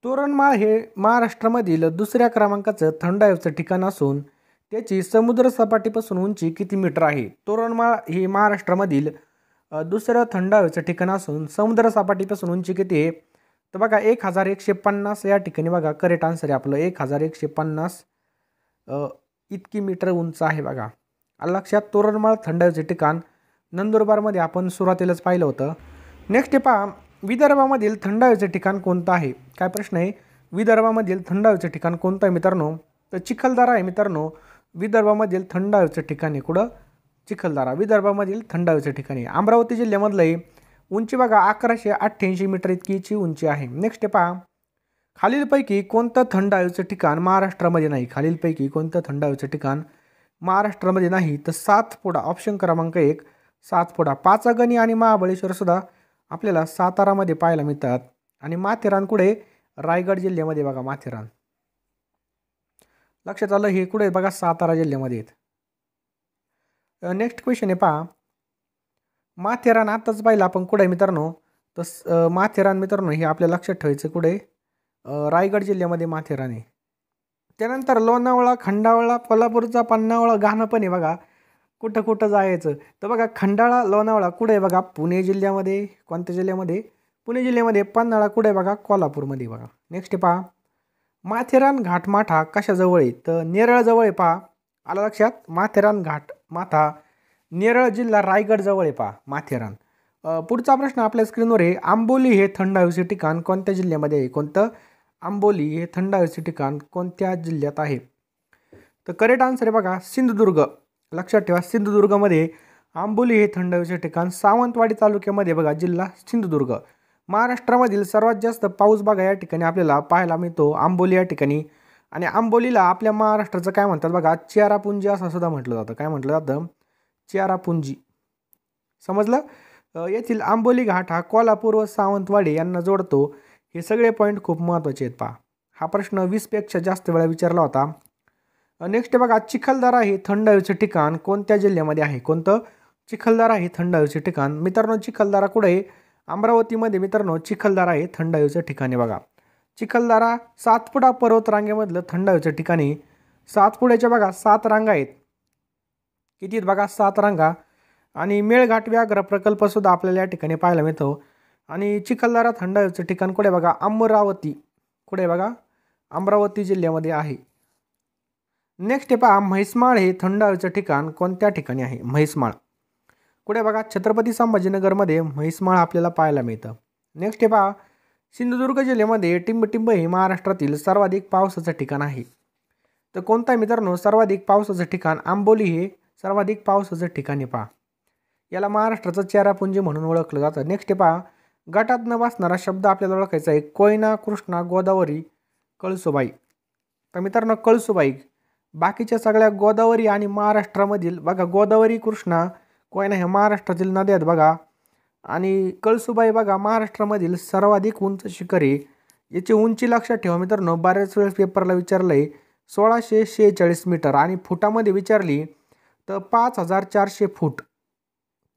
तोरणमाळ हे महाराष्ट्रामधील दुसऱ्या क्रमांकाचं थंड हवेचं ठिकाण असून त्याची समुद्र सपाटीपासून उंची किती मीटर आहे? तोरणमाळ ही महाराष्ट्रामधील दुसरं थंड हवेचं ठिकाण असून समुद्र सपाटीपासून उंची किती आहे? तर बघा 1150 या ठिकाणी बघा करेक्ट आन्सर आहे आपलं 1150 इतकी मीटर उंच आहे बघा. आलं लक्षात. तोरणमाळ थंड हवेचे ठिकाण नंदुरबारमध्ये आपण सुरुवातीलाच पाहिलं होतं. नेक्स्ट पहा, विदर्भामधील थंड हवेचे ठिकाण कोणतं आहे? काय प्रश्न आहे? विदर्भामधील थंड हवेचे ठिकाण कोणतं आहे मित्रांनो? तर चिखलदरा आहे मित्रांनो. विदर्भामधील थंड हवेचं ठिकाण आहे कुठं? चिखलदरा विदर्भामधील थंड हवेचं ठिकाण आहे. अमरावती जिल्ह्यामधलं आहे. उंची बघा 1188 मीटर इतकीची उंची आहे. नेक्स्ट पहा, खालीलपैकी कोणतं थंड हवेचं ठिकाण महाराष्ट्रामध्ये नाही? खालीलपैकी कोणतं थंड हवेचं ठिकाण महाराष्ट्रामध्ये नाही? तर सातपुडा. ऑप्शन क्रमांक 1 सातपुडा. पाचगणी आणि महाबळेश्वर सुद्धा आपल्याला सातारामध्ये पाहायला मिळतात. आणि माथेरान कुठे? रायगड जिल्ह्यामध्ये बघा माथेरान. लक्षात आलं. हे कुठे बघा सातारा जिल्ह्यामध्ये आहेत. नेक्स्ट क्वेश्चन आहे पहा, माथेरान आताच पाहिलं आपण कुठे आहे मित्रांनो? तर माथेरान मित्रांनो हे आपल्या लक्षात ठेवायचं कुठे? रायगड जिल्ह्यामध्ये माथेरान आहे. त्यानंतर लोणावळा, खंडाळा, कोल्हापूरचा पन्हाळा गाणं पण आहे बघा. कुठं कुठं जायचं? तर बघा खंडाळा लोणावळा कुठे आहे बघा? पुणे जिल्ह्यामध्ये. कोणत्या जिल्ह्यामध्ये? पुणे जिल्ह्यामध्ये. पन्हाळा कुठे आहे बघा? कोल्हापूरमध्ये बघा. नेक्स्ट पहा, माथेरान घाटमाथा कशाजवळ आहे? तर नेरळजवळ आहे पहा. आलं लक्षात. माथेरान घाटमाथा नेरळ जिल्हा रायगड जवळ आहे पहा माथेरान. पुढचा प्रश्न आपल्या स्क्रीनवर आहे, आंबोली हे थंड हवेचे ठिकाण कोणत्या जिल्ह्यामध्ये आहे? कोणतं? आंबोली हे थंड हवेचे ठिकाण कोणत्या जिल्ह्यात आहे? तर करेक्ट आन्सर आहे बघा सिंधुदुर्ग. लक्षात ठेवा सिंधुदुर्गमध्ये आंबोली हे थंड हवेचे ठिकाण. सावंतवाडी तालुक्यामध्ये बघा जिल्हा सिंधुदुर्ग. महाराष्ट्रामधील सर्वात जास्त पाऊस बघा या ठिकाणी आपल्याला पाहायला मिळतो आंबोली या ठिकाणी. आणि आंबोलीला आपल्या महाराष्ट्राचं काय म्हणतात बघा? चेरापुंजी असं सुद्धा म्हटलं जातं. काय म्हटलं जातं? चेरापुंजी. समजलं. येथील आंबोली घाट हा कोल्हापूर व सावंतवाडी यांना जोडतो. हे सगळे पॉईंट खूप महत्त्वाचे आहेत पहा. हा प्रश्न 20पेक्षा जास्त वेळा विचारला होता. नेक्स्ट बघा, चिखलदरा हे थंड हवेचे ठिकाण कोणत्या जिल्ह्यामध्ये आहे? कोणतं? चिखलदरा हे थंड हवेचे ठिकाण. मित्रांनो चिखलदरा कुठे आहे? अमरावतीमध्ये मित्रांनो चिखलदरा हे थंड हवेचं ठिकाण आहे बघा. चिखलदरा सातपुडा पर्वतरांगेमधलं थंड हवेचं ठिकाण आहे. सातपुड्याच्या बघा 7 रांगा आहेत. किती आहेत बघा? 7 रांगा. आणि मेळघाट व्याघ्र प्रकल्प सुद्धा आपल्याला या ठिकाणी पाहायला मिळतो. आणि चिखलदरा थंड हवेचं ठिकाण कुठे बघा? अमरावती. कुठे बघा? अमरावती जिल्ह्यामध्ये आहे. नेक्स्ट पहा, म्हैसमाळ हे थंड हवेचं ठिकाण कोणत्या ठिकाणी आहे? म्हैसमाळ कुठे बघा? छत्रपती संभाजीनगरमध्ये म्हैसमाळ आपल्याला पाहायला मिळतं. नेक्स्ट पहा, सिंधुदुर्ग जिल्ह्यामध्ये टिंबटिंब हे महाराष्ट्रातील सर्वाधिक पावसाचं ठिकाण आहे. तर कोणतं आहे मित्रांनो सर्वाधिक पावसाचं ठिकाण? आंबोली हे सर्वाधिक पावसाचं ठिकाण आहे पहा. याला महाराष्ट्राचं चेरापुंजी म्हणून ओळखलं जातं. नेक्स्ट पहा, गटात न बसणारा शब्द आपल्याला ओळखायचा आहे. कोयना, कृष्णा, गोदावरी, कळसुबाई. तर मित्रांनो कळसुबाई. बाकीच्या सगळ्या गोदावरी आणि महाराष्ट्रामधील बघा गोदावरी, कृष्णा, कोयना ह्या महाराष्ट्रातील नद्या आहेत बघा. आणि कळसुबाई बघा महाराष्ट्रामधील सर्वाधिक उंच शिखर आहे. याची उंची लक्षात ठेवा मित्रांनो. बऱ्याच वेळेस पेपरला विचारलं आहे 1646 मीटर आणि फुटामध्ये विचारली तर 5400 फूट.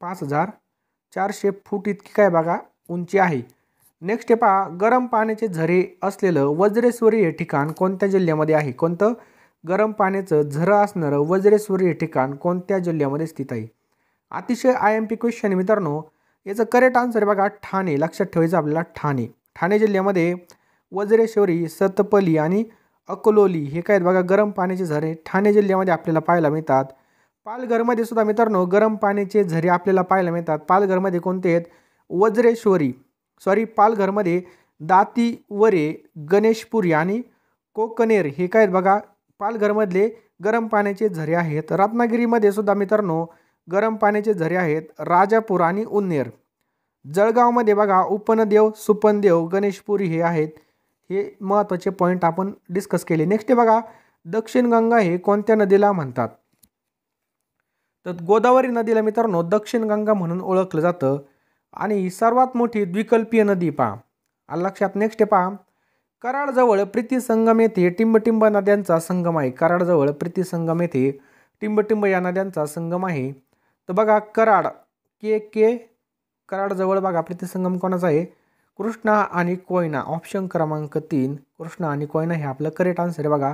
5400 फूट इतकी काय बघा उंची आहे. नेक्स्ट पहा, गरम पाण्याचे झरे असलेलं वज्रेश्वरी हे ठिकाण कोणत्या जिल्ह्यामध्ये आहे? कोणतं? गरम पाण्याचं झरं असणारं वज्रेश्वरी हे ठिकाण कोणत्या जिल्ह्यामध्ये स्थित आहे? अतिशय IMP क्वेश्चन मित्रांनो. याचं करेक्ट आन्सर बघा ठाणे. लक्षात ठेवायचं आपल्याला ठाणे. ठाणे जिल्ह्यामध्ये वज्रेश्वरी, सतपली आणि अकोलोली हे काय बघा गरम पाण्याचे झरे ठाणे जिल्ह्यामध्ये आपल्याला पाहायला मिळतात. पालघरमध्ये सुद्धा मित्रांनो गरम पाण्याचे झरे आपल्याला पाहायला मिळतात. पालघरमध्ये कोणते आहेत? वज्रेश्वरी पालघरमध्ये दातीवरे, गणेशपुरी आणि कोकनेर हे काय बघा पालघरमधले गरम पाण्याचे झरे आहेत. रत्नागिरीमध्ये सुद्धा मित्रांनो गरम पाण्याचे झरे आहेत. राजापूर आणि उन्नेर. जळगावमध्ये बघा उपनदेव, सुपनदेव, गणेशपुरी हे आहेत. हे महत्त्वाचे पॉईंट आपण डिस्कस केले. नेक्स्ट बघा, दक्षिण गंगा हे कोणत्या नदीला म्हणतात? तर गोदावरी नदीला मित्रांनो दक्षिण गंगा म्हणून ओळखलं जातं. आणि सर्वात मोठी द्विकल्पीय नदी पहा. आलं लक्षात. नेक्स्ट पहा, कराडजवळ प्रीती संगम येथे टिंबटिंब नद्यांचा संगम आहे. कराडजवळ प्रीती संगम येथे टिंबटिंब या नद्यांचा संगम आहे. तर बघा कराड कराडजवळ बघा प्रीती संगम कोणाचा आहे? कृष्णा आणि कोयना ऑप्शन क्रमांक 3 कृष्णा आणि कोयना हे आपलं करेक्ट आन्सर आहे बघा.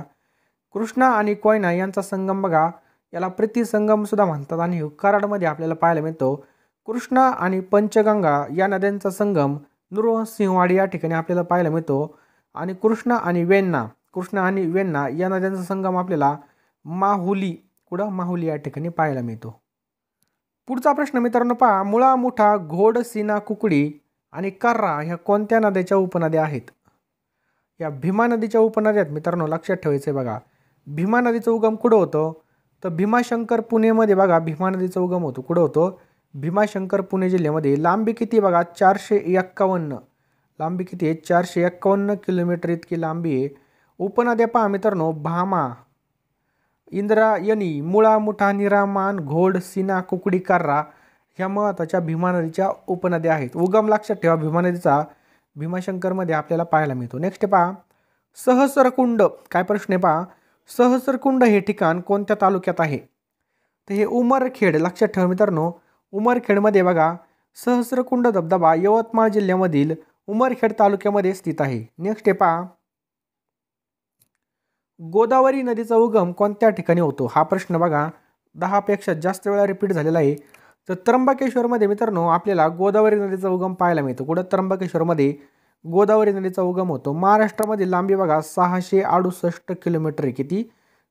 कृष्णा आणि कोयना यांचा संगम बघा याला प्रतिसंगम सुद्धा म्हणतात आणि कराडमध्ये आपल्याला पाहायला मिळतो. कृष्णा आणि पंचगंगा या नद्यांचा संगम नृसिंहवाडी या ठिकाणी आपल्याला पाहायला मिळतो. आणि कृष्णा आणि वेण्णा या नद्यांचा संगम आपल्याला माहुली या ठिकाणी पाहायला मिळतो. पुढचा प्रश्न मित्रांनो पहा, मुळा, मुठा, घोड, सीना, कुकडी आणि कर्रा ह्या कोणत्या नद्याच्या उपनद्या आहेत? या भीमा नदीच्या उपनद्या आहेत मित्रांनो, लक्षात ठेवायचं आहे बघा. भीमा नदीचं उगम कुठं होतं? तर भीमाशंकर पुणेमध्ये बघा भीमा नदीचा उगम होतो. कुठं होतो? भीमाशंकर पुणे जिल्ह्यामध्ये. लांबी किती बघा 451. लांबी किती आहे? 451 किलोमीटर इतकी लांबी आहे. उपनद्या पहा मित्रांनो, भामा, इंद्रायणी, मुळा, मुठा, निरामान, घोड, सीना, कुकडी, कर्रा ह्या महत्त्वाच्या भीमा नदीच्या उपनद्या आहेत. उगम लक्षात ठेवा भीमा नदीचा भीमाशंकरमध्ये आपल्याला पाहायला मिळतो. नेक्स्ट पहा, सहस्रकुंड. काय प्रश्न आहे पहा, सहस्रकुंड हे ठिकाण कोणत्या तालुक्यात आहे? तर हे उमरखेड. लक्षात ठेवा मित्रांनो, उमरखेडमध्ये बघा सहस्रकुंड धबधबा यवतमाळ जिल्ह्यामधील उमरखेड तालुक्यामध्ये स्थित आहे. नेक्स्ट आहे पहा, गोदावरी नदीचा उगम कोणत्या ठिकाणी होतो? हा प्रश्न बघा 10 पेक्षा जास्त वेळा रिपीट झालेला आहे. तर त्र्यंबकेश्वरमध्ये मित्रांनो आपल्याला गोदावरी नदीचा उगम पाहायला मिळतो. कुठं? त्र्यंबकेश्वरमध्ये गोदावरी नदीचा उगम होतो. महाराष्ट्रामध्ये लांबी बघा 668 किलोमीटर आहे. किती?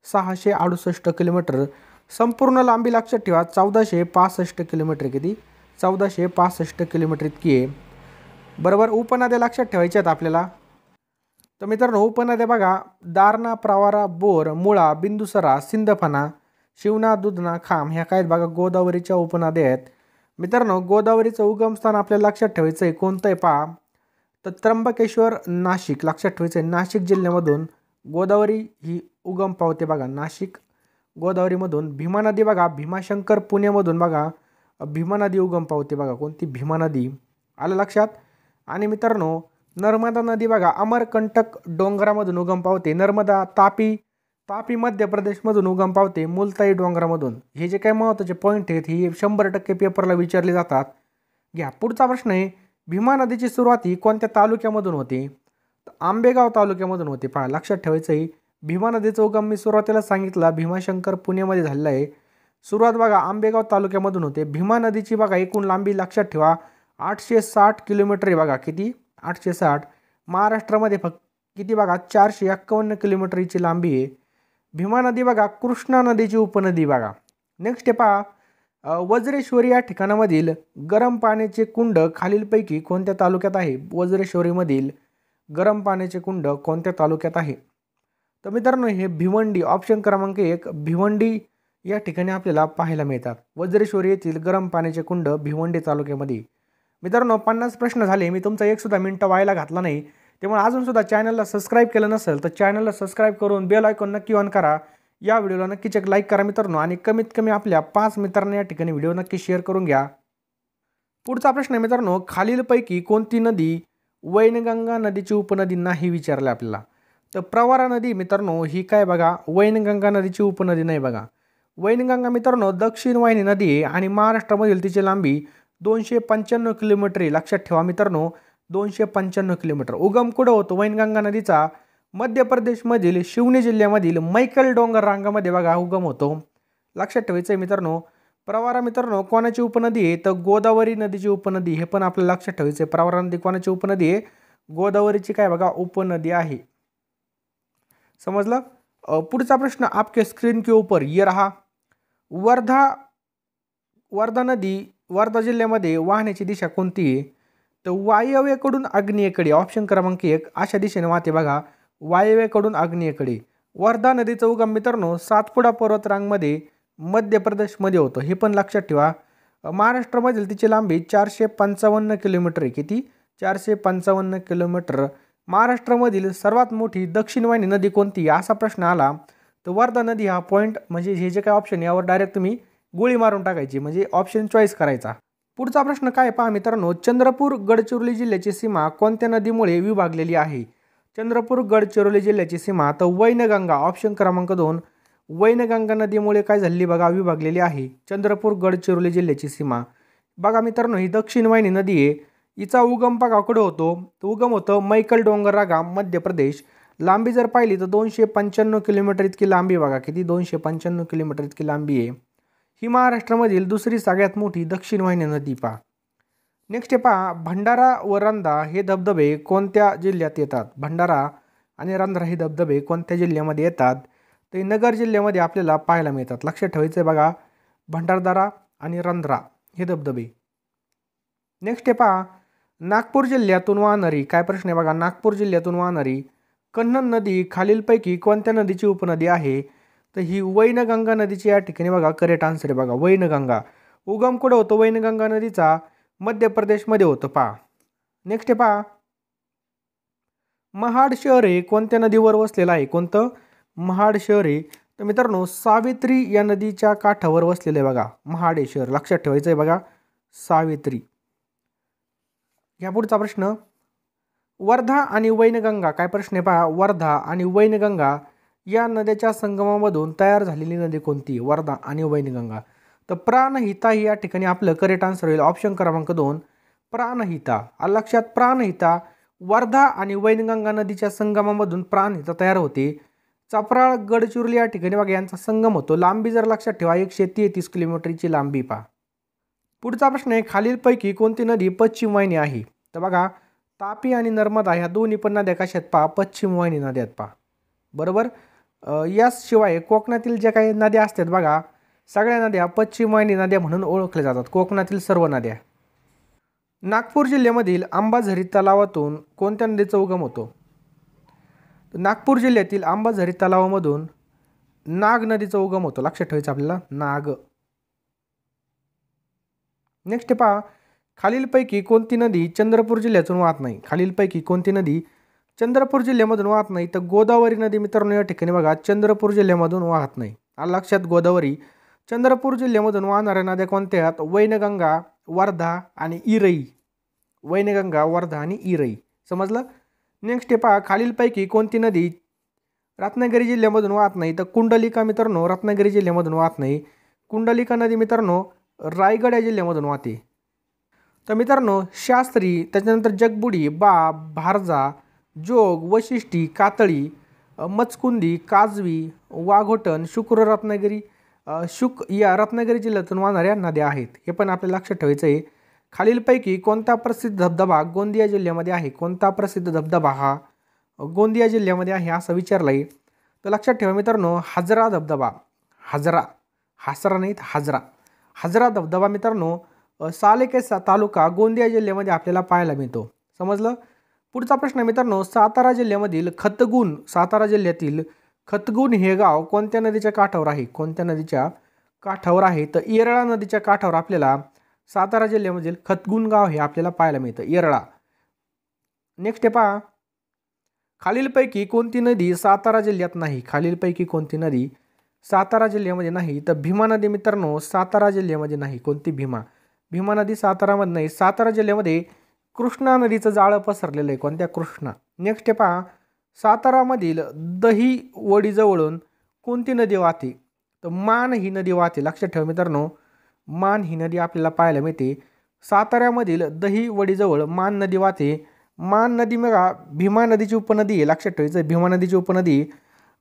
668 किलोमीटर. संपूर्ण लांबी लक्षात ठेवा 1465 किलोमीटर. किती? 1465 किलोमीटर इतकी आहे. बरोबर. उपनद्या लक्षात ठेवायच्या आहेत आपल्याला. तर मित्रांनो उपनद्या बघा दारणा, प्रवारा, बोर, मुळा, बिंदुसरा, सिंदफणा, शिवना, दुधना, खाम ह्या काय बघा गोदावरीच्या उपनद्या आहेत. मित्रांनो गोदावरीचं उगमस्थान आपल्याला लक्षात ठेवायचं आहे. कोणतं आहे पहा, तर त्र्यंबकेश्वर, नाशिक. लक्षात ठेवायचं आहे नाशिक जिल्ह्यामधून गोदावरी ही उगम पावते बघा. नाशिक गोदावरीमधून. भीमा नदी बघा भीमाशंकर पुण्यामधून बघा भीमा नदी उगम पावते बघा. कोणती? भीमा नदी. आलं लक्षात. आणि मित्रांनो नर्मदा नदी बघा अमरकंटक डोंगरामधून उगम पावते. नर्मदा तापी मध्य प्रदेशमधून उगम पावते मुलताई डोंगरामधून. हे जे काही महत्त्वाचे पॉईंट आहेत हे 100% पेपरला विचारले जातात. घ्या पुढचा प्रश्न आहे, भीमा नदीची सुरुवात ही कोणत्या तालुक्यामधून होते? आंबेगाव तालुक्यामधून होते. पहा लक्षात ठेवायचं आहे भीमा नदीचा उगम मी सुरुवातीला सांगितला भीमाशंकर पुण्यामध्ये झालेला आहे. सुरुवात बघा आंबेगाव तालुक्यामधून होते. भीमा नदीची बघा एकूण लांबी लक्षात ठेवा 860 किलोमीटर आहे बघा. किती? 860. महाराष्ट्रामध्ये फक्त किती बघा 451 किलोमीटरची लांबी आहे. भीमा नदी बघा कृष्णा नदीची उपनदी बघा. नेक्स्ट आहे पहा, वज्रेश्वरी या ठिकाणामधील गरम पाण्याचे कुंड खालीलपैकी कोणत्या तालुक्यात आहे? वज्रेश्वरीमधील गरम पाण्याचे कुंड कोणत्या तालुक्यात आहे? तर मित्रांनो हे भिवंडी. ऑप्शन क्रमांक 1 भिवंडी या ठिकाणी आपल्याला पाहायला मिळतात. वज्रेश्वरी येथील गरम पाण्याचे कुंड भिवंडी तालुक्यामध्ये. मित्रांनो 50 प्रश्न झाले. मी तुमचा एक सुद्धा मिनिट व्हायला घातला नाही. त्यामुळे अजूनसुद्धा चॅनलला सबस्क्राईब केलं नसेल तर चॅनलला सबस्क्राईब करून बेल आयकॉन नक्की ऑन करा. या व्हिडिओला नक्कीच एक लाईक करा मित्रांनो आणि कमीत कमी आपल्या 5 मित्रांना या ठिकाणी व्हिडिओ नक्की शेअर करून घ्या. पुढचा प्रश्न आहे मित्रांनो, खालीलपैकी कोणती नदी वैनगंगा नदीची उपनदी नाही विचारलं आपल्याला? तर प्रवारा नदी मित्रांनो ही काय बघा वैनगंगा नदीची उपनदी नाही बघा. वैनगंगा मित्रांनो दक्षिण वाहिनी नदी आहे आणि महाराष्ट्रामधील तिची लांबी 295 किलोमीटर आहे. लक्षात ठेवा मित्रांनो 295 किलोमीटर. उगम कुठं होतो वैनगंगा नदीचा? मध्य प्रदेशमधील शिवनी जिल्ह्यामधील मैकल डोंगर रांगामध्ये बघा उगम होतो. लक्षात ठेवायचं आहे मित्रांनो. प्रवारा मित्रांनो कोणाची उपनदी आहे? तर गोदावरी नदीची उपनदी. हे पण आपल्याला लक्षात ठेवायचं आहे. प्रवारा नदी कोणाची उपनदी आहे? गोदावरीची काय बघा उपनदी आहे. समजलं. पुढचा प्रश्न आपके स्क्रीन के ऊपर ये रहा. वर्धा नदी वर्धा जिल्ह्यामध्ये वाहण्याची दिशा कोणती आहे? तर वायव्येकडून आग्नेयेकडे. ऑप्शन क्रमांक 1 अशा दिशेने वाहते बघा वायव्येकडून आग्नेयेकडे. वर्धा नदीचा उगम मित्रांनो सातपुडा पर्वतरांगमध्ये मध्य प्रदेशमध्ये होतो. हे पण लक्षात ठेवा. महाराष्ट्रामधील तिची लांबी 455 किलोमीटर आहे. किती? 455 किलोमीटर. महाराष्ट्रामधील सर्वात मोठी दक्षिण वाहिनी नदी कोणती असा प्रश्न आला तर वर्धा नदी हा पॉईंट म्हणजे हे जे काय ऑप्शन यावर डायरेक्ट तुम्ही गोळी मारून टाकायची म्हणजे ऑप्शन चॉईस करायचा. पुढचा प्रश्न काय पहा मित्रांनो, चंद्रपूर गडचिरोली जिल्ह्याची सीमा कोणत्या नदीमुळे विभागलेली आहे? चंद्रपूर गडचिरोली जिल्ह्याची सीमा तर वैनगंगा. ऑप्शन क्रमांक 2 वैनगंगा नदीमुळे काय झाली बघा विभागलेली आहे चंद्रपूर गडचिरोली जिल्ह्याची सीमा. बघा मित्रांनो ही दक्षिण वाहिनी नदी आहे. हिचा उगम बघा कुठं होतो, तो उगम होतो मैकल डोंगर रागा मध्य प्रदेश. लांबी जर पाहिली तर 295 किलोमीटर इतकी लांबी बघा, किती 295 किलोमीटर इतकी लांबी आहे. ही महाराष्ट्रामधील दुसरी सगळ्यात मोठी दक्षिण वाहिनी नदी पहा. नेक्स्ट आहे पहा, भंडारा व रंधा हे धबधबे कोणत्या जिल्ह्यात येतात? भंडारा आणि रंधा हे धबधबे कोणत्या जिल्ह्यामध्ये येतात? ते नगर जिल्ह्यामध्ये आपल्याला पाहायला मिळतात. लक्षात ठेवायचं आहे बघा, भंडारदरा आणि रंधा हे धबधबे. नेक्स्ट आहे पहा, नागपूर जिल्ह्यातून वाहणारी, काय प्रश्न आहे बघा, नागपूर जिल्ह्यातून वाहणारी कन्नन नदी खालीलपैकी कोणत्या नदीची उपनदी आहे? तर ही वैनगंगा नदीची या ठिकाणी बघा करेक्ट आन्सर आहे बघा, वैनगंगा. उगम कुठं होतो वैनगंगा नदीचा? मध्य प्रदेशमध्ये होतं पहा. नेक्स्ट आहे पहा, महाड शहर हे कोणत्या नदीवर वसलेलं आहे? कोणतं? महाड शहर हे, तर मित्रांनो सावित्री या नदीच्या काठावर वसलेलं आहे बघा महाड हे शहर. लक्षात ठेवायचं आहे बघा, सावित्री. या पुढचा प्रश्न, वर्धा आणि वैनगंगा, काय प्रश्न आहे पहा, वर्धा आणि वैनगंगा या नद्याच्या संगमामधून तयार झालेली नदी कोणती? वर्धा आणि वैनगंगा. तर प्राणहिता ही या ठिकाणी आपलं करेक्ट आन्सर होईल. ऑप्शन क्रमांक 2 प्राणहिता. लक्षात, प्राणहिता वर्धा आणि वैनगंगा नदीच्या संगमामधून प्राणहिता तयार होते. चपराळ गडचिरोली या ठिकाणी बघा यांचा संगम होतो. लांबी जर लक्षात ठेवा 133 किलोमीटरची लांबी पहा. पुढचा प्रश्न आहे, खालीलपैकी कोणती नदी पश्चिम वाहिनी आहे? तर बघा तापी आणि नर्मदा ह्या दोन्ही पण नद्या कशात पहा? पश्चिम वाहिनी नद्यात पहा. बरोबर. याशिवाय कोकणातील ज्या काही नद्या असतात बघा, सगळ्या नद्या पश्चिम वाहिनी नद्या म्हणून ओळखल्या जातात, कोकणातील सर्व नद्या. नागपूर जिल्ह्यामधील अंबाझरी तलावातून कोणत्या नदीचा उगम होतो? नागपूर जिल्ह्यातील अंबाझरी तलावामधून नाग नदीचा उगम होतो. लक्षात ठेवायचं आपल्याला, नाग. नेक्स्ट पहा, खालीलपैकी कोणती नदी चंद्रपूर जिल्ह्यातून वाहत नाही? खालीलपैकी कोणती नदी चंद्रपूर जिल्ह्यामधून वाहत नाही? तर गोदावरी नदी मित्रांनो या ठिकाणी बघा चंद्रपूर जिल्ह्यामधून वाहत नाही. लक्षात, गोदावरी. चंद्रपूर जिल्ह्यामधून वाहणाऱ्या नद्या कोणत्या आहेत? वैनगंगा, वर्धा आणि इरई. वैनगंगा, वर्धा आणि इरई. समजलं. नेक्स्ट पहा, खालीलपैकी कोणती नदी रत्नागिरी जिल्ह्यामधून वाहत नाही? तर कुंडलिका मित्रांनो रत्नागिरी जिल्ह्यामधून वाहत नाही. कुंडलिका नदी मित्रांनो रायगड या जिल्ह्यामधून वाहते. तर मित्रांनो शास्त्री, त्याच्यानंतर जगबुडी, बाब, भारजा, जोग, वशिष्ठी, कातळी, मचकुंदी, काजवी, वाघोटण, शुक्र रत्नागिरी या रत्नागिरी जिल्ह्यातून वाहणाऱ्या नद्या आहेत. हे पण आपल्याला लक्षात ठेवायचं आहे. खालीलपैकी कोणता प्रसिद्ध धबधबा गोंदिया जिल्ह्यामध्ये आहे? कोणता प्रसिद्ध धबधबा हा गोंदिया जिल्ह्यामध्ये आहे असं विचारलं आहे. तर लक्षात ठेवा मित्रांनो, हजरा धबधबा. हजरा, हासरा नाहीत, हजरा. हजरा धबधबा मित्रांनो सालेकेसा तालुका गोंदिया जिल्ह्यामध्ये आपल्याला पाहायला मिळतो. समजलं. पुढचा प्रश्न मित्रांनो, सातारा जिल्ह्यामधील खतगुण, सातारा जिल्ह्यातील खतगुण हे गाव कोणत्या नदीच्या काठावर आहे? कोणत्या नदीच्या काठावर आहे? तर येरळा नदीच्या काठावर आपल्याला सातारा जिल्ह्यामधील खतगुण गाव हे आपल्याला पाहायला मिळतं, येरळा. नेक्स्ट पहा, खालीलपैकी कोणती नदी सातारा जिल्ह्यात नाही? खालीलपैकी कोणती नदी सातारा जिल्ह्यामध्ये नाही? तर भीमा नदी मित्रांनो सातारा जिल्ह्यामध्ये नाही. कोणती? भीमा. भीमा नदी सातारामध्ये नाही. सातारा जिल्ह्यामध्ये कृष्णा नदीचं जाळं पसरलेलं आहे. कोणत्या? कृष्णा. नेक्स्ट पहा, सातारामधील दहिवडीजवळून कोणती नदी वाहते? तर मान ही नदी वाहते. लक्षात ठेवा मित्रांनो, मान ही नदी आपल्याला पाहायला मिळते. साताऱ्यामधील दहिवडीजवळ मान नदी वाहते. मान नदी बघा भीमा नदीची उपनदी आहे. लक्षात ठेवायचं, भीमा नदीची उपनदी.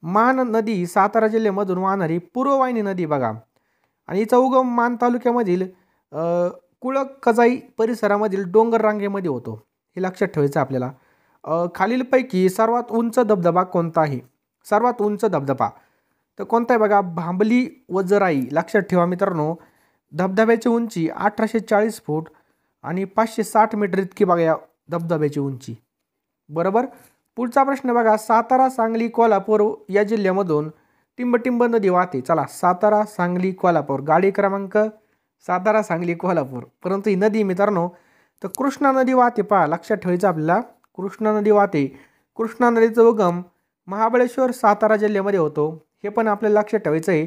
मान नदी सातारा जिल्ह्यामधून वाहणारी पूर्ववाहिनी नदी बघा, आणि हिचा उगम मान तालुक्यामधील कुळकजाई परिसरामधील डोंगर रांगेमध्ये होतो. हे लक्षात ठेवायचं आपल्याला. खालीलपैकी सर्वात उंच धबधबा कोणता आहे? सर्वात उंच धबधबा तर कोणता आहे बघा, भांबली वजराई. लक्षात ठेवा मित्रांनो, धबधब्याची उंची 1840 फूट आणि 560 मीटर इतकी बघा या धबधब्याची उंची. बरोबर. पुढचा प्रश्न बघा, सातारा, सांगली, कोल्हापूर या जिल्ह्यामधून टिंबटिंब नदी वाहते. चला, सातारा, सांगली, कोल्हापूर. गाडी क्रमांक सातारा, सांगली, कोल्हापूर. परंतु ही नदी मित्रांनो तर कृष्णा नदी वाहते पहा. लक्षात ठेवायचं आपल्याला, कृष्णा नदी वाहते. कृष्णा नदीचा उगम महाबळेश्वर सातारा जिल्ह्यामध्ये होतो. हे पण आपल्याला लक्षात ठेवायचं आहे.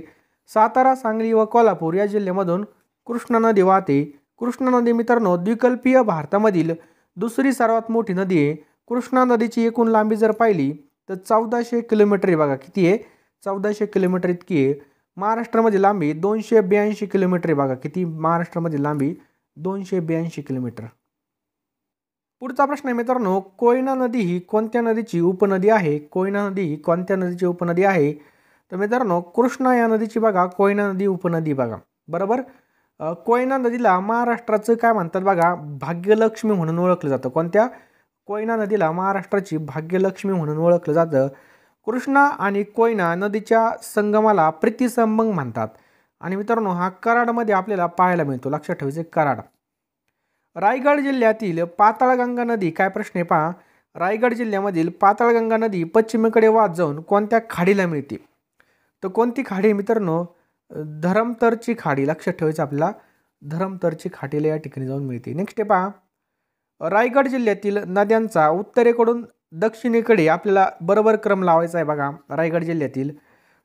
सातारा, सांगली व कोल्हापूर या जिल्ह्यामधून कृष्णा नदी वाहते. कृष्णा नदी मित्रांनो द्विकल्पीय भारतामधील दुसरी सर्वात मोठी नदी आहे. कृष्णा नदीची एकूण लांबी जर पाहिली तर 1400 किलोमीटर आहे बघा. किती आहे? 1400 किलोमीटर इतकी आहे. महाराष्ट्रामध्ये लांबी 282 किलोमीटर आहे बघा. किती? महाराष्ट्रामध्ये लांबी 282 किलोमीटर. पुढचा प्रश्न आहे मित्रांनो, कोयना नदी ही कोणत्या नदीची उपनदी आहे? कोयना नदी ही कोणत्या नदीची उपनदी आहे? तर मित्रांनो, कृष्णा या नदीची बघा कोयना नदी उपनदी बघा, बरोबर. कोयना नदीला महाराष्ट्राचं काय म्हणतात बघा, भाग्यलक्ष्मी म्हणून ओळखलं जातं. कोणत्या? कोयना नदीला महाराष्ट्राची भाग्यलक्ष्मी म्हणून ओळखलं जातं. कृष्णा आणि कोयना नदीच्या संगमाला प्रीतिसंगम म्हणतात. आणि मित्रांनो, हा कराडमध्ये आपल्याला पाहायला मिळतो. लक्षात ठेवायचे, कराड. रायगड जिल्ह्यातील पाताळगंगा नदी, काय प्रश्न आहे पहा, रायगड जिल्ह्यामधील पाताळगंगा नदी पश्चिमेकडे वाहत जाऊन कोणत्या खाडीला मिळते? तर कोणती खाडी मित्रांनो? धरमतरची खाडी. लक्षात ठेवायचं आपल्याला, धरमतरची खाडीला या ठिकाणी जाऊन मिळते. नेक्स्ट आहे पहा, रायगड जिल्ह्यातील नद्यांचा उत्तरेकडून दक्षिणेकडे आपल्याला बरोबर क्रम लावायचा आहे बघा. रायगड जिल्ह्यातील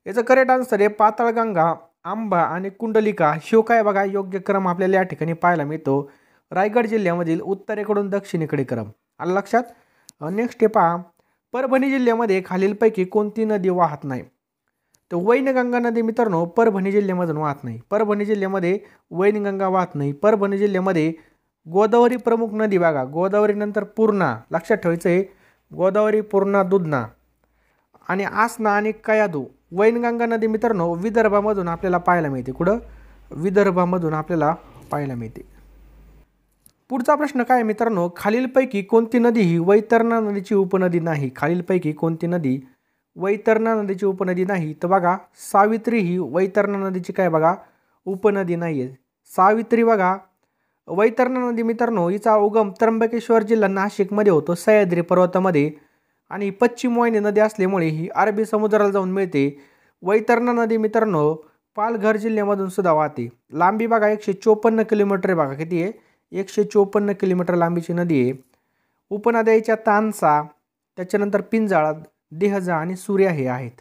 याचं करेक्ट आन्सर आहे पाताळगंगा, आंबा आणि कुंडलिका. शिव काय बघा, योग्य क्रम आपल्याला या ठिकाणी पाहायला मिळतो. रायगड जिल्ह्यामधील उत्तरेकडून दक्षिणेकडे क्रम. आलं लक्षात? नेक्स्ट आहे पहा, परभणी जिल्ह्यामध्ये खालीलपैकी कोणती नदी वाहत नाही? तर वैनगंगा नदी मित्रांनो परभणी जिल्ह्यामधून वाहत नाही. परभणी जिल्ह्यामध्ये वैनगंगा वाहत नाही. परभणी जिल्ह्यामध्ये गोदावरी प्रमुख नदी बघा, गोदावरी नंतर पूर्णा. लक्षात ठेवायचं आहे, गोदावरी, पूर्णा, दुधना आणि आसना आणि कयाधू. वैनगंगा नदी मित्रांनो विदर्भामधून आपल्याला पाहायला मिळते. कुठं? विदर्भामधून आपल्याला पाहायला मिळते. पुढचा प्रश्न काय मित्रांनो, खालीलपैकी कोणती नदी ही वैतरणा नदीची उपनदी नाही? खालीलपैकी कोणती नदी वैतरणा नदीची उपनदी नाही? तर बघा, सावित्री ही वैतरणा नदीची काय बघा उपनदी नाही आहे. सावित्री बघा, वैतरणा नदी मित्रांनो हिचा उगम त्र्यंबकेश्वर जिल्हा नाशिकमध्ये होतो, सह्याद्री पर्वतामध्ये. आणि पश्चिम वाहिनी नदी असल्यामुळे ही अरबी समुद्राला जाऊन मिळते. वैतरणा नदी मित्रांनो पालघर जिल्ह्यामधून सुद्धा वाहते. लांबी बघा 154 किलोमीटर बघा, किती आहे? 154 किलोमीटर लांबीची नदी आहे. उपनद्याच्या तानसा, त्याच्यानंतर पिंजाळ, देहजा आणि सूर्या हे आहेत.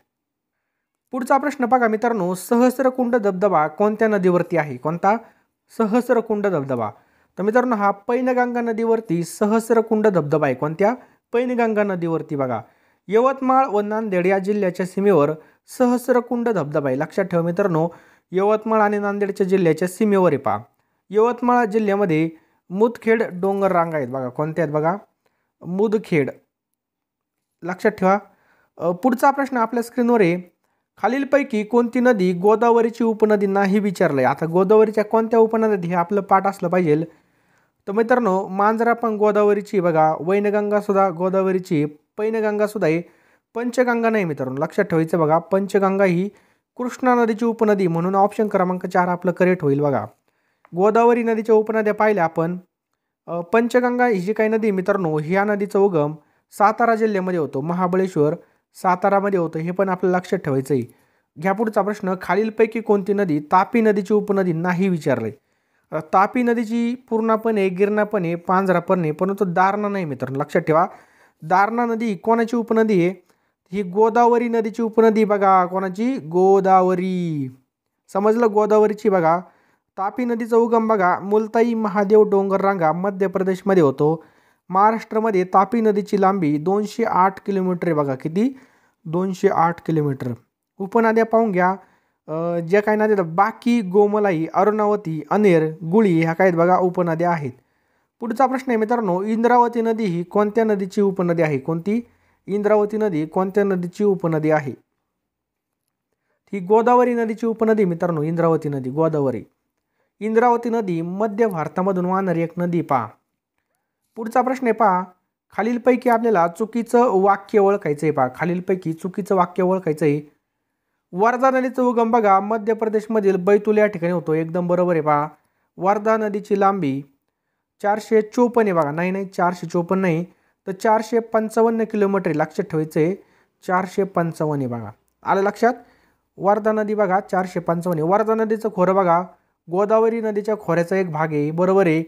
पुढचा प्रश्न बघा मित्रांनो, सहस्रकुंड धबधबा कोणत्या नदीवरती आहे? कोणता? सहस्रकुंड धबधबा. तर मित्रांनो हा पैनगंगा नदीवरती सहस्रकुंड धबधबा आहे. कोणत्या? पैनगंगा नदीवरती बघा. यवतमाळ व नांदेड या जिल्ह्याच्या सीमेवर सहस्रकुंड धबधबा आहे. लक्षात ठेवा मित्रांनो, यवतमाळ आणि नांदेडच्या जिल्ह्याच्या सीमेवर आहे पहा. यवतमाळ जिल्ह्यामध्ये मुदखेड डोंगर रांगा आहेत बघा. कोणत्या आहेत बघा? मुदखेड. लक्षात ठेवा. पुढचा प्रश्न आपल्या स्क्रीनवर आहे, खालीलपैकी कोणती नदी गोदावरीची उपनदी नाही विचारलं आहे. आता गोदावरीच्या कोणत्या उपनदी हे आपलं पाठ असलं पाहिजे. तर मित्रांनो मांजरा पण गोदावरीची बघा, वैनगंगा सुद्धा गोदावरीची, पैनगंगा सुद्धा आहे, पंचगंगा नाही मित्रांनो. लक्षात ठेवायचं बघा, पंचगंगा ही कृष्णा नदीची उपनदी, म्हणून ऑप्शन क्रमांक 4 आपलं करेक्ट होईल बघा. गोदावरी नदीच्या उपनद्या पाहिल्या आपण. पंचगंगा ही जी काही नदी मित्रांनो, ह्या नदीचा उगम सातारा जिल्ह्यामध्ये होतो, महाबळेश्वर सातारामध्ये होतं, हे पण आपल्याला लक्षात ठेवायचं आहे. घ्या पुढचा प्रश्न, खालीलपैकी कोणती नदी तापी नदीची उपनदी नाही विचारले? तापी नदीची पूर्णा पण आहे, गिरणा पण आहे, पांझरा पण आहे, परंतु दारणा नाही मित्रांनो. लक्षात ठेवा, दारणा नदी कोणाची उपनदी आहे? ही गोदावरी नदीची उपनदी बघा. कोणाची? गोदावरी. समजलं? गोदावरीची बघा. तापी नदीचा उगम बघा मुलताई महादेव डोंगर रांगा मध्य प्रदेशमध्ये होतो. महाराष्ट्रामध्ये तापी नदीची लांबी 208 किलोमीटर आहे बघा. किती? 208 किलोमीटर. उपनद्या पाहून घ्या. ज्या काही नद्या बाकी, गोमलाई, अरुणावती, अनेर, गुळी ह्या काय बघा उपनद्या आहेत. पुढचा प्रश्न आहे मित्रांनो, इंद्रावती नदी ही कोणत्या नदीची उपनदी आहे? कोणती? इंद्रावती नदी कोणत्या नदीची उपनदी आहे? ही गोदावरी नदीची उपनदी मित्रांनो, इंद्रावती नदी, गोदावरी. इंद्रावती नदी मध्य भारतामधून वाहणारी एक नदी पहा. पुढचा प्रश्न आहे पहा, खालीलपैकी आपल्याला चुकीचं वाक्य ओळखायचं आहे पहा. खालीलपैकी चुकीचं वाक्य ओळखायचं आहे. वर्धा नदीचा उगम बघा मध्य प्रदेशमधील बैतूल या ठिकाणी होतो. एकदम बरोबर आहे पहा. वर्धा नदीची लांबी 454 आहे बघा. नाही 454 नाही, तर 455 किलोमीटर. लक्षात ठेवायचं आहे, 455 आहे बघा. आलं लक्षात? वर्धा नदी बघा 455. वर्धा नदीचं खोरं बघा गोदावरी नदीच्या खोऱ्याचा एक भाग आहे. बरोबर आहे.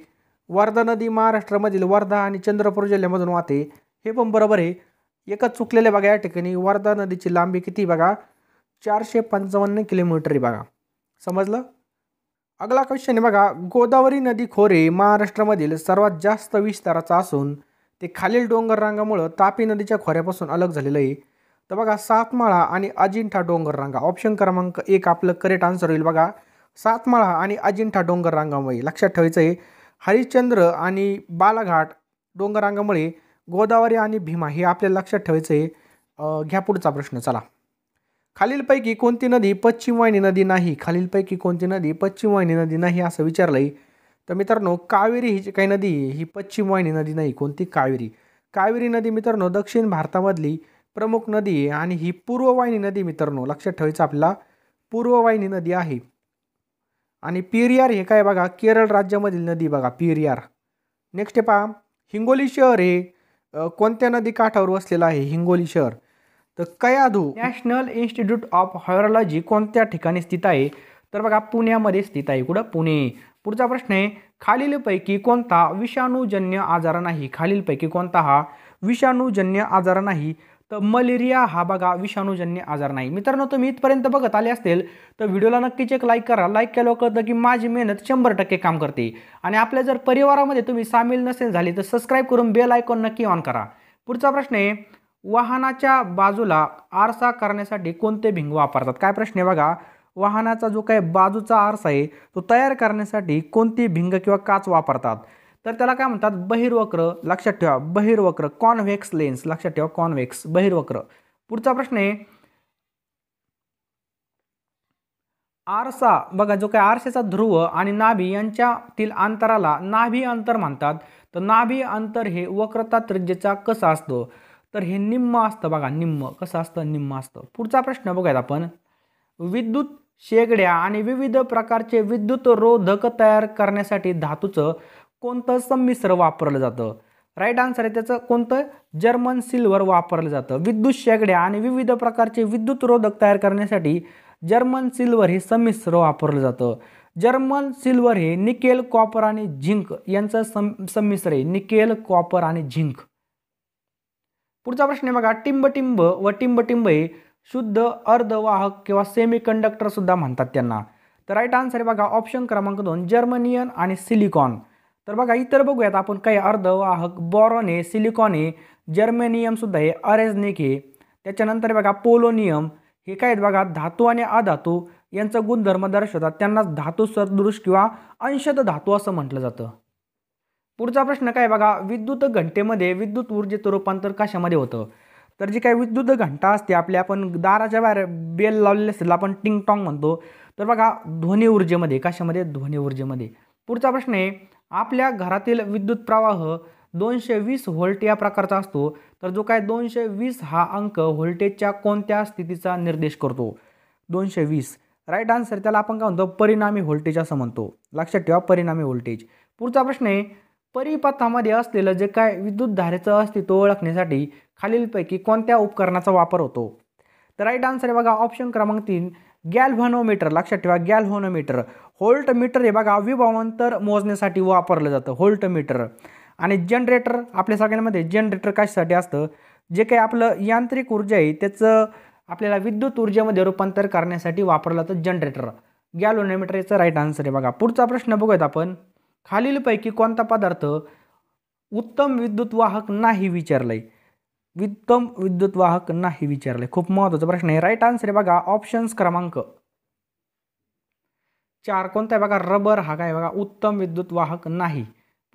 वर्धा नदी महाराष्ट्रामधील वर्धा आणि चंद्रपूर जिल्ह्यामधून वाहते, हे पण बरोबर आहे. एकच चुकलेले बघा या ठिकाणी. वर्धा नदीची लांबी किती बघा? 455 किलोमीटर आहे बघा. समजलं? अगला क्वेश्चन आहे बघा, गोदावरी नदी खोरे महाराष्ट्रामधील सर्वात जास्त विस्ताराचा असून ते खालील डोंगर रांगामुळे तापी नदीच्या खोऱ्यापासून अलग झालेलं आहे. तर बघा सातमाळा आणि अजिंठा डोंगर रांगा. ऑप्शन क्रमांक 1 आपलं करेक्ट आन्सर होईल बघा. सातमाळा आणि अजिंठा डोंगर रांगामुळे. लक्षात ठेवायचं आहे, हरिश्चंद्र आणि बालाघाट डोंगरांगामुळे गोदावरी आणि भीमा हे आपल्याला लक्षात ठेवायचं आहे. घ्या पुढचा प्रश्न. चला, खालीलपैकी कोणती नदी पश्चिम वाहिनी नदी नाही? खालीलपैकी कोणती नदी पश्चिम वाहिनी नदी नाही असं विचारलंय. तर मित्रांनो, कावेरी ही जी काही नदी ही पश्चिम वाहिनी नदी नाही. कोणती? कावेरी. कावेरी नदी मित्रांनो दक्षिण भारतामधली प्रमुख नदी आहे आणि ही पूर्ववाहिनी नदी मित्रांनो लक्षात ठेवायचं आपल्याला, पूर्ववाहिनी नदी आहे. आणि पेरियार हे काय बघा, केरळ राज्यामधील नदी बघा, पेरियार. नेक्स्ट पहा, हिंगोली शहर हे कोणत्या नदी काठावर वसलेलं आहे? हिंगोली शहर. तर Kayadhu national institute of virology कोणत्या ठिकाणी स्थित आहे? तर बघा पुण्यामध्ये स्थित आहे. कुठं? पुणे. पुढचा प्रश्न आहे, खालीलपैकी कोणता विषाणूजन्य आजार नाही? खालीलपैकी कोणता हा विषाणूजन्य आजार नाही? तर मलेरिया हा बघा विषाणूजन्य आजार नाही. मित्रांनो, तुम्ही इथपर्यंत बघत आले असतील तर व्हिडिओला नक्कीच एक लाईक करा. लाईक केल्यावर कळतं की माझी मेहनत 100% काम करते. आणि आपल्या जर परिवारामध्ये तुम्ही सामील नसेल झाले तर सबस्क्राईब करून बेल आयकॉन नक्की ऑन करा. पुढचा प्रश्न आहे, वाहनाच्या बाजूला आरसा करण्यासाठी कोणते भिंग वापरतात? काय प्रश्न आहे बघा, वाहनाचा जो काही बाजूचा आरसा आहे तो तयार करण्यासाठी कोणती भिंग किंवा काच वापरतात? तर त्याला काय म्हणतात? बहिर्वक्र. लक्षात ठेवा, बहिर्वक्र, कॉन्व्हेक्स लेन्स. लक्षात ठेवा, कॉन्व्हेक्स, बहिर्वक्र. पुढचा प्रश्न आहे, आरसा बघा जो काही आरशाचा ध्रुव आणि नाभी यांच्यातील अंतराला नाभी अंतर म्हणतात. तर नाभी अंतर हे वक्रता त्रिज्येचा कसं असतं? तर हे निम्म असतं बघा, निम्म. कसं असतं? निम्म असतं. पुढचा प्रश्न बघूयात आपण, विद्युत शेगड्या आणि विविध प्रकारचे विद्युत रोधक तयार करण्यासाठी धातूचं कोणतं संमिश्र वापरलं जातं? राईट आन्सर आहे त्याचं कोणतं? जर्मन सिल्वर वापरलं जातं. विद्युत शेगड्या आणि विविध प्रकारचे विद्युत रोधक तयार करण्यासाठी जर्मन सिल्वर हे संमिश्र वापरलं जातं. जर्मन सिल्वर हे निकेल, कॉपर आणि झिंक यांचं संमिश्र आहे. निकेल, कॉपर आणि झिंक. पुढचा प्रश्न आहे बघा, टिंबटिंब व टिंबटिंब हे शुद्ध अर्धवाहक किंवा सेमी कंडक्टर सुद्धा म्हणतात त्यांना. तर राईट आन्सर आहे बघा ऑप्शन क्रमांक 2, जर्मनियन आणि सिलिकॉन. तर बघा इतर बघूयात आपण, काही अर्धवाहक बॉरॉन आहे, सिलिकॉन आहे, जर्मेनियम सुद्धा आहे, अरेझनिक आहे. त्याच्यानंतर बघा पोलोनियम. हे काय आहेत बघा, धातू आणि अधातू यांचा गुणधर्म दर्शवतात. त्यांना धातू सदृश किंवा अंशतः धातू असं म्हटलं जातं. पुढचा प्रश्न काय बघा, विद्युत घंटेमध्ये विद्युत ऊर्जेचं रूपांतर कशामध्ये होतं? तर जी काही विद्युत घंटा असते आपल्या, आपण दाराच्या बाहेर बेल लावलेले असेल आपण टिंग टॉंग म्हणतो. तर बघा ध्वनी ऊर्जेमध्ये. कशामध्ये? ध्वनी ऊर्जेमध्ये. पुढचा प्रश्न आहे, आपल्या घरातील विद्युत प्रवाह 220 व्होल्ट या प्रकारचा असतो. तर जो काय 220 हा अंक व्होल्टेजच्या कोणत्या स्थितीचा निर्देश करतो? 220. राईट आन्सर त्याला आपण काय म्हणतो? परिणामी व्होल्टेज असं म्हणतो. लक्षात ठेवा, परिणामी व्होल्टेज. पुढचा प्रश्न आहे, परिपथामध्ये असलेलं जे काय विद्युत धारेचं अस्तित्व ओळखण्यासाठी खालीलपैकी कोणत्या उपकरणाचा वापर होतो? तर राईट आन्सर आहे बघा ऑप्शन क्रमांक 3, गॅल्व्हॅनोमीटर. लक्षात ठेवा, गॅल्व्हॅनोमीटर. व्होल्टमीटर हे बघा विभवांतर मोजण्यासाठी वापरलं जातं, व्होल्टमीटर. आणि जनरेटर, आपल्या सगळ्यांमध्ये जनरेटर कशासाठी असतं? जे काही आपलं यांत्रिक ऊर्जा आहे त्याचं आपल्याला विद्युत ऊर्जेमध्ये रूपांतर करण्यासाठी वापरलं जातं जनरेटर. गॅल्व्हॅनोमीटर याचं राईट आन्सर आहे बघा. पुढचा प्रश्न बघूयात आपण, खालीलपैकी कोणता पदार्थ उत्तम विद्युत वाहक नाही विचारलंय? उत्तम विद्युत वाहक नाही विचारलंय, खूप महत्त्वाचा प्रश्न आहे. राईट आन्सर आहे बघा ऑप्शन्स क्रमांक 4. कोणता आहे बघा? रबर हा काय बघा उत्तम विद्युत वाहक नाही.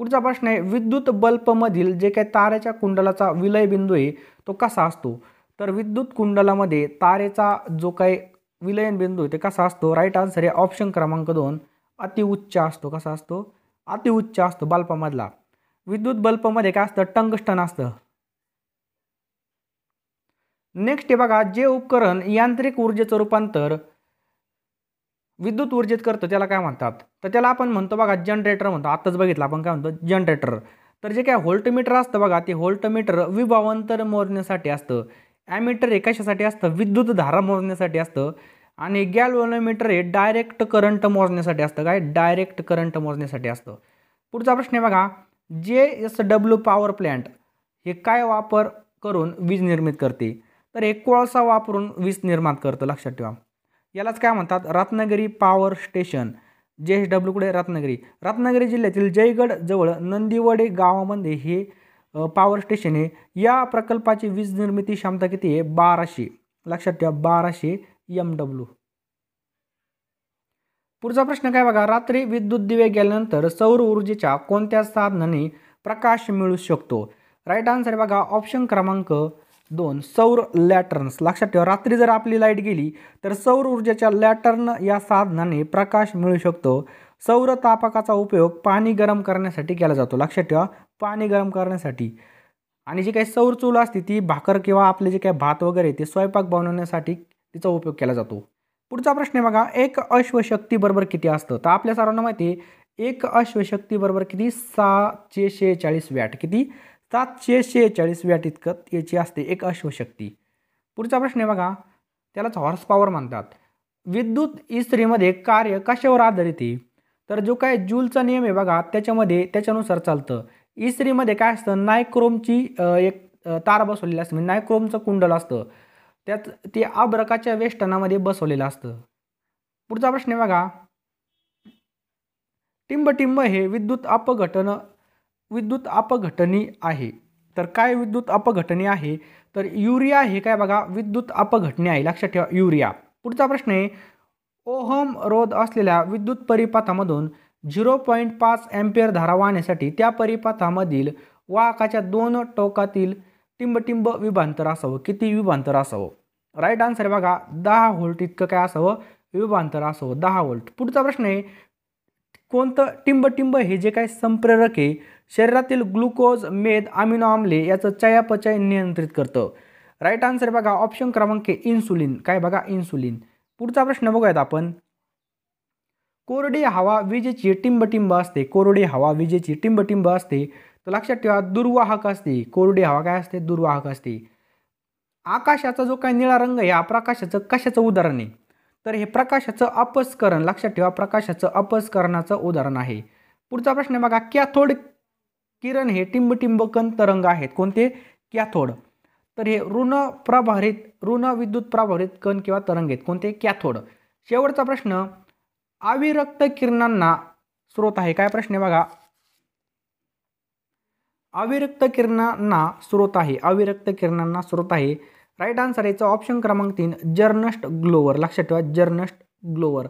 पुढचा प्रश्न आहे, विद्युत बल्बमधील जे काही तारेच्या कुंडलाचा विलय बिंदू आहे तो कसा असतो? तर विद्युत कुंडलामध्ये तारेचा जो काही विलयन बिंदू आहे ते कसा असतो? राईट आन्सर आहे ऑप्शन क्रमांक 2, अतिउच्च असतो. कसा असतो? अतिउच्च असतो बल्बमधला. विद्युत बल्बमध्ये काय असतं? टंगस्टन असतं. नेक्स्ट आहे बघा, जे उपकरण यांत्रिक ऊर्जेचं रूपांतर विद्युत ऊर्जेत करतं त्याला काय म्हणतात? तर त्याला आपण म्हणतो बघा जनरेटर म्हणतो. आत्ताच बघितलं आपण काय म्हणतो? जनरेटर. तर जे काय व्होल्टमीटर असतं बघा, ते व्होल्टमीटर विभवांतर मोजण्यासाठी असतं. ॲमीटर हे कशासाठी असतं? विद्युत धारा मोजण्यासाठी असतं. आणि गॅल्व्हॅनोमीटर हे डायरेक्ट करंट मोजण्यासाठी असतं. काय? डायरेक्ट करंट मोजण्यासाठी असतं. पुढचा प्रश्न आहे बघा, JSW पॉवर प्लॅन्ट हे काय वापर करून वीज निर्मित करते? तर हे कोळसा वापरून वीज निर्माण करतं. लक्षात ठेवा, यालाच काय म्हणतात? Ratnagiri power station. JSW कुठे? रत्नागिरी. रत्नागिरी जिल्ह्यातील जयगड जवळ नंदिवडे गावामध्ये हे पॉवर स्टेशन आहे. या प्रकल्पाची वीज निर्मिती क्षमता किती आहे? 1200. लक्षात ठेवा, 1200 MW. पुढचा प्रश्न काय बघा, रात्री विद्युत दिवे गेल्यानंतर सौर ऊर्जेच्या कोणत्या साधनाने प्रकाश मिळू शकतो? राईट आन्सर बघा ऑप्शन क्रमांक 2 सौर लॅटर्न्स. लक्षात ठेवा, रात्री जर आपली लाईट गेली तर सौर ऊर्जेच्या लॅटर्न या साधनाने प्रकाश मिळू शकतो. सौर तापकाचा उपयोग पाणी गरम करण्यासाठी केला जातो. लक्षात ठेवा, पाणी गरम करण्यासाठी. आणि जी काही सौर चूल असते ती भाकर किंवा आपले जे काही भात वगैरे ते स्वयंपाक बनवण्यासाठी तिचा उपयोग केला जातो. पुढचा प्रश्न आहे बघा, एक अश्वशक्ती बरोबर किती असतं? तर आपल्या सर्वांना माहिती आहे एक अश्वशक्ती बरोबर किती? 746 वॅट. किती? 746 वॅट इतकं याची असते एक अश्वशक्ती. पुढचा प्रश्न आहे बघा, त्यालाच हॉर्स पॉवर म्हणतात. विद्युत इस्त्रीमध्ये कार्य कशावर आधारित आहे? तर जो काय जूलचा नियम आहे बघा त्याच्यानुसार चालतं. इस्त्रीमध्ये काय असतं, नायक्रोमची एक तार बसवलेली असते, म्हणजे नायक्रोमचं कुंडल असतं, त्यात ते अब्रकाच्या वेष्टनामध्ये बसवलेलं असतं. पुढचा प्रश्न आहे बघा, टिंबटिंब हे विद्युत अपघटनी आहे. तर काय विद्युत अपघटनी आहे? तर युरिया हे काय बघा विद्युत अपघटनी आहे. लक्षात ठेवा, युरिया. पुढचा प्रश्न आहे, ओहम रोध असलेल्या विद्युत परिपथामधून 0.5 अँपिअर धारा वाहण्यासाठी त्या परिपथामधील वाहकाच्या 2 टोकातील टिंबटिंब विभांतर असावं. किती विभांतर असावं? राईट आन्सर आहे बघा 10 व्होल्ट इतकं काय असावं? विभांतर असावं, 10 व्होल्ट. पुढचा प्रश्न आहे, कोणतं टिंबटिंब हे जे काही संप्रेरक आहे शरीरातील ग्लुकोज, मेद, अमिनो आम्ले याचं चयापचय नियंत्रित करतं? राईट आन्सर आहे बघा ऑप्शन क्रमांक इन्सुलिन. काय बघा? इन्सुलिन. पुढचा प्रश्न बघूयात आपण, कोरडी हवा विजेची टिंबटिंब असते. कोरडी हवा विजेची टिंबटिंब असते. तर लक्षात ठेवा दुर्वाहक असते. कोरडी हवा काय असते? दुर्वाहक असते. आकाशाचा जो काही निळा रंग आहे हा प्रकाशाचं कशाचं उदाहरण आहे? तर हे प्रकाशाचं अपस्करण. लक्षात ठेवा, प्रकाशाचं अपस्करणाचं उदाहरण आहे. पुढचा प्रश्न आहे बघा, कॅथोड किरण हे टिंबटिंबकन तरंग आहेत. कोणते? कॅथोड. तर हे ऋण विद्युत प्रभारित कण किंवा तरंग आहेत. कोणते? कॅथोड. शेवटचा प्रश्न, अविरक्त किरणांना स्रोत आहे. काय प्रश्न आहे बघा, अविरक्त किरणांना स्रोत आहे. अविरक्त किरणांना स्रोत आहे. राईट आन्सर याचा ऑप्शन क्रमांक 3 जर्नस्ट ग्लोवर. लक्षात ठेवा, जर्नस्ट ग्लोवर.